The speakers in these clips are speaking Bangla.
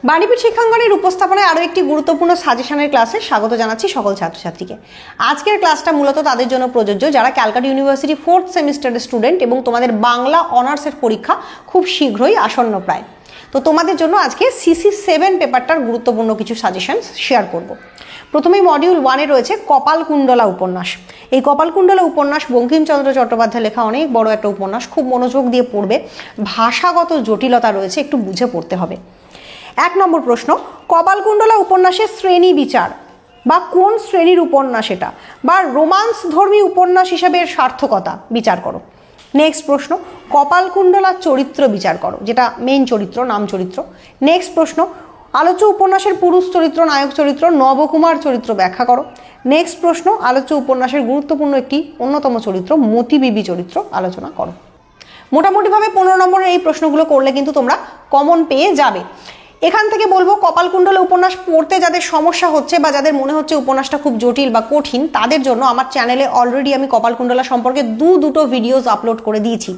বাণীপীঠ শিক্ষাঙ্গনের উপস্থাপনায় আরও একটি গুরুত্বপূর্ণ সাজেশনের ক্লাসে স্বাগত জানাচ্ছি সকল ছাত্রছাত্রীকে। আজকের ক্লাসটা মূলত তাদের জন্য প্রযোজ্য যারা ক্যালকাটা ইউনিভার্সিটি 4th সেমিস্টারের স্টুডেন্ট এবং তোমাদের বাংলা অনার্সের পরীক্ষা খুব শীঘ্রই আসন্ন প্রায়। তো তোমাদের জন্য আজকে সিসি 7 পেপারটার গুরুত্বপূর্ণ কিছু সাজেশনস শেয়ার করব। প্রথমেই মডিউল 1-এ রয়েছে কপালকুণ্ডলা উপন্যাস। এই কপালকুণ্ডলা উপন্যাস বঙ্কিমচন্দ্র চট্টোপাধ্যায় লেখা অনেক বড় একটা উপন্যাস, খুব মনোযোগ দিয়ে পড়বে। ভাষাগত জটিলতা রয়েছে, একটু বুঝে পড়তে হবে। 1 নম্বর প্রশ্ন, কপালকুণ্ডলা উপন্যাসের শ্রেণী বিচার বা কোন শ্রেণীর উপন্যাস এটা, বা রোমান্স ধর্মী উপন্যাস হিসেবে এর সার্থকতা বিচার করো। নেক্সট প্রশ্ন, কপালকুণ্ডলা চরিত্র বিচার করো, যেটা মেইন চরিত্র, নাম চরিত্র। নেক্সট প্রশ্ন, আলোচ্য উপন্যাসের পুরুষ চরিত্র, নায়ক চরিত্র, নবকুমার চরিত্র ব্যাখ্যা করো। নেক্সট প্রশ্ন, আলোচ্য উপন্যাসের গুরুত্বপূর্ণ একটি অন্যতম চরিত্র মতি বিবি চরিত্র আলোচনা করো। মোটামুটিভাবে 15 নম্বরের এই প্রশ্নগুলো করলে কিন্তু তোমরা কমন পেয়ে যাবে। এখান থেকে বলবো, কপালকুণ্ডলা উপন্যাস পড়তে যাদের সমস্যা হচ্ছে বা যাদের মনে হচ্ছে উপন্যাসটা খুব জটিল বা কঠিন, তাদের জন্য আমার চ্যানেলে অলরেডি আমি কপালকুণ্ডলা সম্পর্কে দুটো ভিডিওস আপলোড করে দিয়েছি।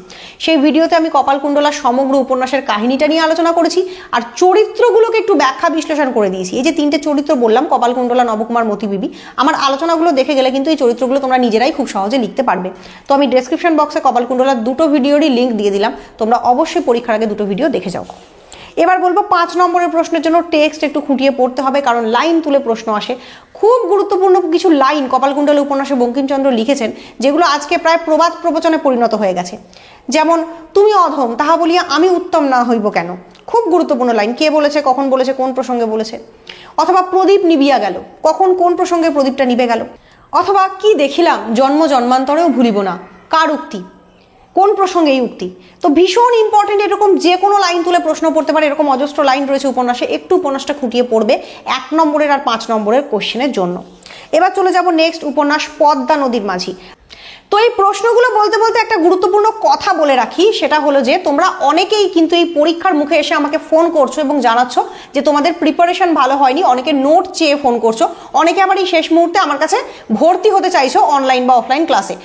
সেই ভিডিওতে আমি কপালকুণ্ডলা সমগ্র উপন্যাসের কাহিনীটা নিয়ে আলোচনা করেছি আর চরিত্রগুলোকে একটু ব্যাখ্যা বিশ্লেষণ করে দিয়েছি। এই যে 3টে চরিত্র বললাম, কপালকুণ্ডলা, নবকুমার, মতি বিবি, আমার আলোচনাগুলো দেখে গেলে কিন্তু এই চরিত্রগুলো তোমরা নিজেরাই খুব সহজে লিখতে পারবে। তো আমি ডেসক্রিপশন বক্সে কপালকুণ্ডলার 2টো ভিডিওরই লিঙ্ক দিয়ে দিলাম, তোমরা অবশ্যই পরীক্ষার আগে 2টো ভিডিও দেখে যাও। এবার বলবো 5 নম্বরের প্রশ্নের জন্য টেক্সট একটু খুঁটিয়ে পড়তে হবে, কারণ লাইন তুলে প্রশ্ন আসে। খুব গুরুত্বপূর্ণ কিছু লাইন কপালকুণ্ডলা উপন্যাসে বঙ্কিমচন্দ্র লিখেছেন, যেগুলো আজকে প্রায় প্রবাদ প্রবচনে পরিণত হয়ে গেছে। যেমন, তুমি অধম তাহা বলিয়া আমি উত্তম না হইব কেন। খুব গুরুত্বপূর্ণ লাইন, কে বলেছে, কখন বলেছে, কোন প্রসঙ্গে বলেছে। অথবা প্রদীপ নিবিয়া গেল, কখন কোন প্রসঙ্গে প্রদীপটা নিভে গেল। অথবা কি দেখিলাম জন্ম জন্মান্তরেও ভুলিব না, কার উক্তি, কোন প্রসঙ্গে এই উক্তি। তো ভীষণ ইম্পর্টেন্ট, এরকম যে কোনো লাইন তুলে প্রশ্ন পড়তে পারে, এরকম অজস্র লাইন রয়েছে উপন্যাসে। একটু উপন্যাসটা খুঁটিয়ে পড়বে 1 নম্বরের আর 5 নম্বরের কোশ্চেনের জন্য। এবার চলে যাব নেক্সট উপন্যাস পদ্মা নদীর মাঝি। তো এই প্রশ্নগুলো বলতে বলতে একটা গুরুত্বপূর্ণ কথা বলে রাখি, সেটা হলো যে তোমরা অনেকেই কিন্তু এই পরীক্ষার মুখে এসে আমাকে ফোন করছো এবং জানাচ্ছ যে তোমাদের প্রিপারেশন ভালো হয়নি, অনেকে নোট চেয়ে ফোন করছো, অনেকে আবার এই শেষ মুহূর্তে আমার কাছে ভর্তি হতে চাইছো অনলাইন বা অফলাইন ক্লাসে।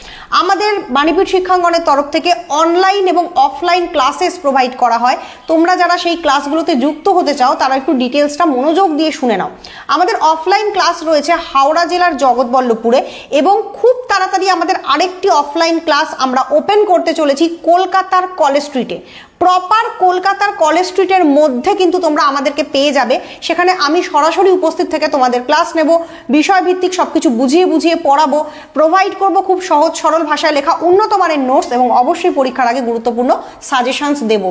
আমাদের বাণীপীঠ শিক্ষাঙ্গনের তরফ থেকে অনলাইন এবং অফলাইন ক্লাসেস প্রোভাইড করা হয়। তোমরা যারা সেই ক্লাসগুলোতে যুক্ত হতে চাও তারা একটু ডিটেলসটা মনোযোগ দিয়ে শুনে নাও। আমাদের অফলাইন ক্লাস রয়েছে হাওড়া জেলার জগৎবল্লভপুরে, এবং খুব তাড়াতাড়ি আমাদের আরেকটি অফলাইন ক্লাস আমরা ওপেন করতে চলেছি কলকাতার কলেজ স্ট্রিটে। প্রপার কলকাতার কলেজ স্ট্রিটের মধ্যে কিন্তু তোমরা আমাদেরকে পেয়ে যাবে। সেখানে আমি সরাসরি উপস্থিত থেকে তোমাদের ক্লাস নেব, বিষয়ভিত্তিক সবকিছু বুঝিয়ে বুঝিয়ে পড়াবো, প্রোভাইড করব খুব সহজ সরল ভাষায় লেখা উন্নত মানের নোটস, এবং অবশ্যই পরীক্ষার আগে গুরুত্বপূর্ণ সাজেশনস দেব।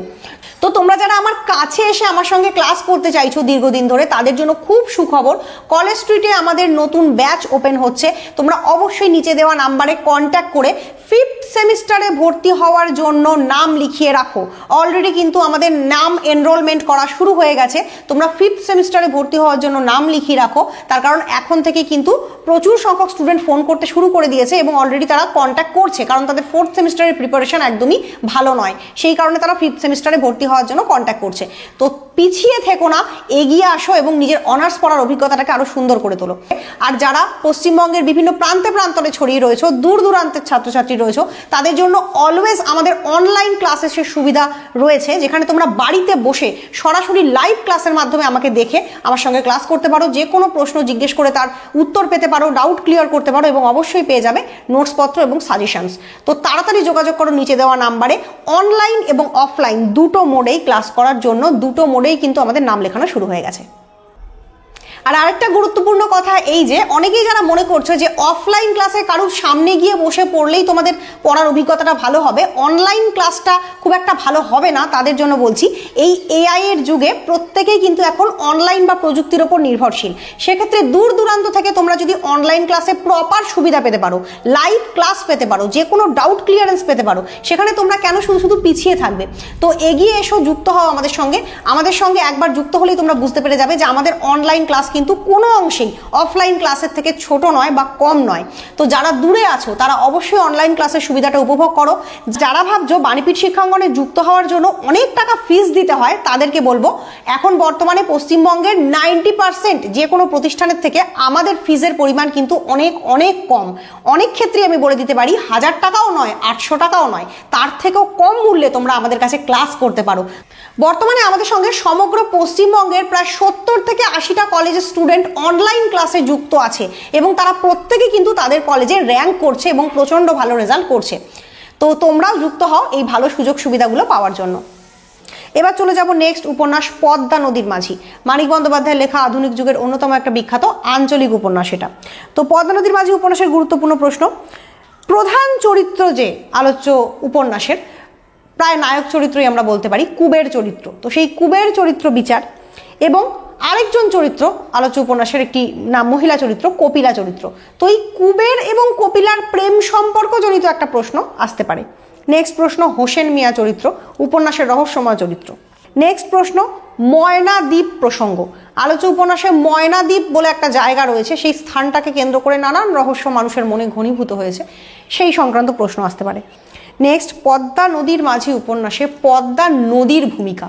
তো তোমরা যারা আমার কাছে এসে আমার সঙ্গে ক্লাস করতে চাইছো দীর্ঘদিন ধরে, তাদের জন্য খুব সুখবর, কলেজ স্ট্রিটে আমাদের নতুন ব্যাচ ওপেন হচ্ছে। তোমরা অবশ্যই নিচে দেওয়া নাম্বারে কন্ট্যাক্ট করে 5th সেমিস্টারে ভর্তি হওয়ার জন্য নাম লিখিয়ে রাখো। অলরেডি কিন্তু আমাদের নাম এনরোলমেন্ট করা শুরু হয়ে গেছে। তোমরা 5th সেমিস্টারে ভর্তি হওয়ার জন্য নাম লিখিয়ে রাখো, তার কারণ এখন থেকে কিন্তু প্রচুর সংখ্যক স্টুডেন্ট ফোন করতে শুরু করে দিয়েছে এবং অলরেডি তারা কন্ট্যাক্ট করছে, কারণ তাদের 4th সেমিস্টারের প্রিপারেশন একদমই ভালো নয়, সেই কারণে তারা 5th সেমিস্টারে ভর্তি হওয়ার জন্য কন্ট্যাক্ট করছে। তো পিছিয়ে থেকো না, এগিয়ে আসো এবং নিজের অনার্স পড়ার অভিজ্ঞতাটাকে আরো সুন্দর করে তোলো। আর যারা পশ্চিমবঙ্গের বিভিন্ন প্রান্তে প্রান্তরে ছড়িয়ে রয়েছে, দূর দূরান্তের ছাত্রছাত্রী রয়েছে, তাদের জন্য অলওয়েজ আমাদের অনলাইন ক্লাসেসের সুবিধা রয়েছে, যেখানে তোমরা বাড়িতে বসে সরাসরি লাইভ ক্লাসের মাধ্যমে আমাকে দেখে আমার সঙ্গে ক্লাস করতে পারো, যে কোনো প্রশ্ন জিজ্ঞেস করে তার উত্তর পেতে পারো, ডাউট ক্লিয়ার করতে পারো, এবং অবশ্যই পেয়ে যাবে নোটসপত্র এবং সাজেশনস। তো তাড়াতাড়ি যোগাযোগ করো নিচে দেওয়া নাম্বারে। অনলাইন এবং অফলাইন দুটো মোডেই ক্লাস করার জন্য দুটো মোডেই কিন্তু আমাদের নাম লেখানো শুরু হয়ে গেছে। আর আরেকটা গুরুত্বপূর্ণ কথা এই যে, অনেকেই যারা মনে করছো যে অফলাইন ক্লাসে কারোর সামনে গিয়ে বসে পড়লেই তোমাদের পড়ার অভিজ্ঞতাটা ভালো হবে, অনলাইন ক্লাসটা খুব একটা ভালো হবে না, তাদের জন্য বলছি, এই এআই এর যুগে প্রত্যেকেই কিন্তু এখন অনলাইন বা প্রযুক্তির ওপর নির্ভরশীল। সেক্ষেত্রে দূর দূরান্ত থেকে তোমরা যদি অনলাইন ক্লাসে প্রপার সুবিধা পেতে পারো, লাইভ ক্লাস পেতে পারো, যে কোনো ডাউট ক্লিয়ারেন্স পেতে পারো, সেখানে তোমরা কেন শুধু শুধু পিছিয়ে থাকবে। তো এগিয়ে এসো, যুক্ত হও আমাদের সঙ্গে একবার যুক্ত হলেই তোমরা বুঝতে পেরে যাবে যে আমাদের অনলাইন ক্লাস কিন্তু কোনো অংশেই অফলাইন ক্লাসের থেকে ছোট নয় বা কম নয়। তো যারা দূরে আছো তারা অবশ্যই অনলাইন ক্লাসের সুবিধাটা উপভোগ করো। যারা ভাবছো বাণীপীঠ শিক্ষাঙ্গনে যুক্ত হওয়ার জন্য অনেক টাকা ফিস দিতে হয়, তাদেরকে বলবো এখন বর্তমানে পশ্চিমবঙ্গের 90% যে কোনো প্রতিষ্ঠানের থেকে আমাদের ফিজের পরিমাণ কিন্তু অনেক অনেক কম। অনেক ক্ষেত্রে আমি বলে দিতে পারি 1000 টাকাও নয়, 800 টাকাও নয়, তার থেকেও কম মূল্যে তোমরা আমাদের কাছে ক্লাস করতে পারো। বর্তমানে আমাদের সঙ্গে সমগ্র পশ্চিমবঙ্গের প্রায় 70 থেকে 80টা কলেজের স্টুডেন্ট অনলাইন ক্লাসে যুক্ত আছে এবং তারা প্রত্যেকে কিন্তু তাদের কলেজে র্যাঙ্ক করছে এবং প্রচণ্ড ভালো রেজাল্ট করছে। তো তোমরাও যুক্ত হও এই ভালো সুযোগ সুবিধাগুলো পাওয়ার জন্য। এবার চলে যাব নেক্সট উপন্যাস পদ্মা নদীর মাঝি, মানিক বন্দ্যোপাধ্যায়ের লেখা আধুনিক যুগের অন্যতম একটা বিখ্যাত আঞ্চলিক উপন্যাস এটা। তো পদ্মা নদীর মাঝি উপন্যাসের গুরুত্বপূর্ণ প্রশ্ন, প্রধান চরিত্র যে আলোচ্য উপন্যাসের প্রায় নায়ক চরিত্রই আমরা বলতে পারি কুবের চরিত্র। তো সেই কুবের চরিত্র বিচার এবং আরেকজন চরিত্র আলোচ্য উপন্যাসের একটি নাম মহিলা চরিত্র কপিলা চরিত্র। তো এই কুবের এবং কপিলার প্রেম সম্পর্ক জনিত একটা প্রশ্ন আসতে পারে। নেক্সট প্রশ্ন হোসেন মিয়া চরিত্র, উপন্যাসের রহস্যময় চরিত্র। নেক্সট প্রশ্ন ময়না দ্বীপ প্রসঙ্গ, আলোচ্য উপন্যাসে ময়না দ্বীপ বলে একটা জায়গা রয়েছে, সেই স্থানটাকে কেন্দ্র করে নানান রহস্য মানুষের মনে ঘনীভূত হয়েছে, সেই সংক্রান্ত প্রশ্ন আসতে পারে। নেক্সট পদ্মা নদীর মাঝি উপন্যাসে পদ্মা নদীর ভূমিকা,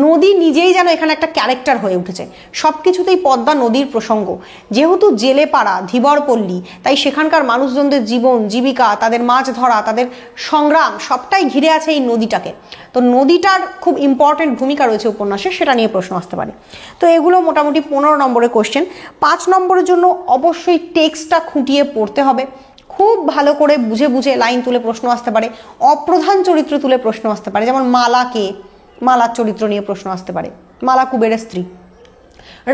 নদী নিজেই যেন এখানে একটা ক্যারেক্টার হয়ে উঠেছে, সব কিছুতেই পদ্মা নদীর প্রসঙ্গ। যেহেতু জেলেপাড়া ধীবরপল্লী, তাই সেখানকার মানুষজনদের জীবন জীবিকা, তাদের মাছ ধরা, তাদের সংগ্রাম সবটাই ঘিরে আছে এই নদীটাকে। তো নদীটার খুব ইম্পর্টেন্ট ভূমিকা রয়েছে উপন্যাসে, সেটা নিয়ে প্রশ্ন আসতে পারে। তো এগুলো মোটামুটি 15 নম্বরের কোশ্চেন। 5 নম্বরের জন্য অবশ্যই টেক্সটটা খুঁটিয়ে পড়তে হবে, খুব ভালো করে বুঝে বুঝে লাইন তুলে প্রশ্ন আসতে পারে, অপ্রধান চরিত্র তুলে প্রশ্ন আসতে পারে, যেমন মালাকে, মালার চরিত্র নিয়ে প্রশ্ন আসতে পারে, মালা কুবেরের স্ত্রী।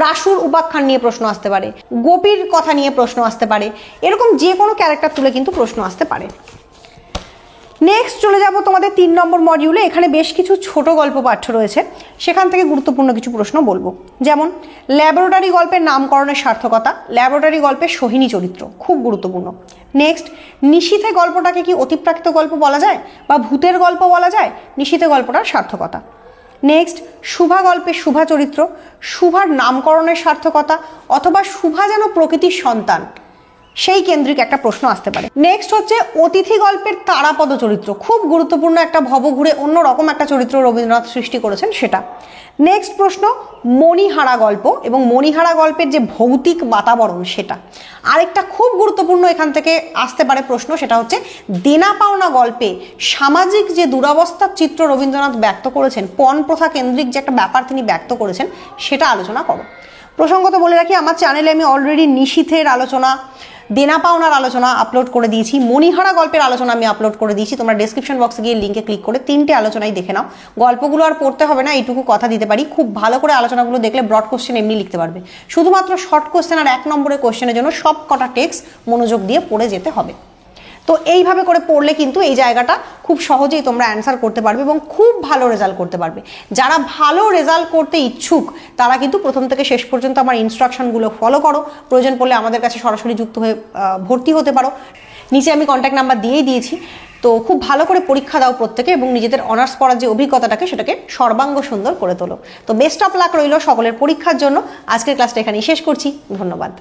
রাসুর উপাখ্যান নিয়ে প্রশ্ন আসতে পারে, গোপীর কথা নিয়ে প্রশ্ন আসতে পারে, এরকম যে কোনো ক্যারেক্টার তুলে কিন্তু প্রশ্ন আসতে পারে। নেক্সট চলে যাব তোমাদের 3 নম্বর মডিউলে। এখানে বেশ কিছু ছোট গল্প পাঠ্য রয়েছে, সেখান থেকে গুরুত্বপূর্ণ কিছু প্রশ্ন বলবো। যেমন ল্যাবরেটরি গল্পের নামকরণের সার্থকতা, ল্যাবরেটরি গল্পে সোহিনী চরিত্র খুব গুরুত্বপূর্ণ। নেক্সট নিশীথে গল্পটাকে কি অতিপ্রাকৃত গল্প বলা যায় বা ভূতের গল্প বলা যায়, নিশীথে গল্পটার সার্থকতা। নেক্সট শুভা গল্পে শুভা চরিত্র, শুভার নামকরণের সার্থকতা, অথবা শুভা যেন প্রকৃতির সন্তান, সেই কেন্দ্রিক একটা প্রশ্ন আসতে পারে। নেক্সট হচ্ছে অতিথি গল্পের তারাপদ চরিত্র, খুব গুরুত্বপূর্ণ একটা ভবঘুরে অন্যরকম একটা চরিত্র রবীন্দ্রনাথ সৃষ্টি করেছেন সেটা। নেক্সট প্রশ্ন মণিহারা গল্প এবং মণিহারা গল্পের যে ভৌতিক বাতাবরণ সেটা। আরেকটা খুব গুরুত্বপূর্ণ এখান থেকে আসতে পারে প্রশ্ন, সেটা হচ্ছে দেনা পাওনা গল্পে সামাজিক যে দুরবস্থার চিত্র রবীন্দ্রনাথ ব্যক্ত করেছেন, পণ প্রথা কেন্দ্রিক যে একটা ব্যাপার তিনি ব্যক্ত করেছেন, সেটা আলোচনা করো। প্রসঙ্গত বলে রাখি, আমার চ্যানেলে আমি অলরেডি নিশীথের আলোচনা, দেনা পাওনার আলোচনা আপলোড করে দিয়েছি, মণিহারা গল্পের আলোচনা আমি আপলোড করে দিয়েছি। তোমরা ডেসক্রিপশন বক্সে গিয়ে লিঙ্কে ক্লিক করে 3টে আলোচনাই দেখে নাও। গল্পগুলো আর পড়তে হবে না, এইটুকু কথা দিতে পারি, খুব ভালো করে আলোচনাগুলো দেখলে ব্রড কোশ্চেন এমনি লিখতে পারবে। শুধুমাত্র শর্ট কোশ্চেন আর 1 নম্বরের কোশ্চেনের জন্য সব কটা টেক্সট মনোযোগ দিয়ে পড়ে যেতে হবে। তো এইভাবে করে পড়লে কিন্তু এই জায়গাটা খুব সহজেই তোমরা অ্যান্সার করতে পারবে এবং খুব ভালো রেজাল্ট করতে পারবে। যারা ভালো রেজাল্ট করতে ইচ্ছুক তারা কিন্তু প্রথম থেকে শেষ পর্যন্ত আমার ইনস্ট্রাকশনগুলো ফলো করো, প্রয়োজন পড়লে আমাদের কাছে সরাসরি যুক্ত হয়ে ভর্তি হতে পারো। নিচে আমি কন্ট্যাক্ট নাম্বার দিয়েই দিয়েছি। তো খুব ভালো করে পরীক্ষা দাও প্রত্যেকে এবং নিজেদের অনার্স পড়ার যে অভিজ্ঞতাটাকে সেটাকে সর্বাঙ্গ সুন্দর করে তোলো। তো বেস্ট অফ লাক রইল সকলের পরীক্ষার জন্য। আজকের ক্লাসটা এখানেই শেষ করছি, ধন্যবাদ।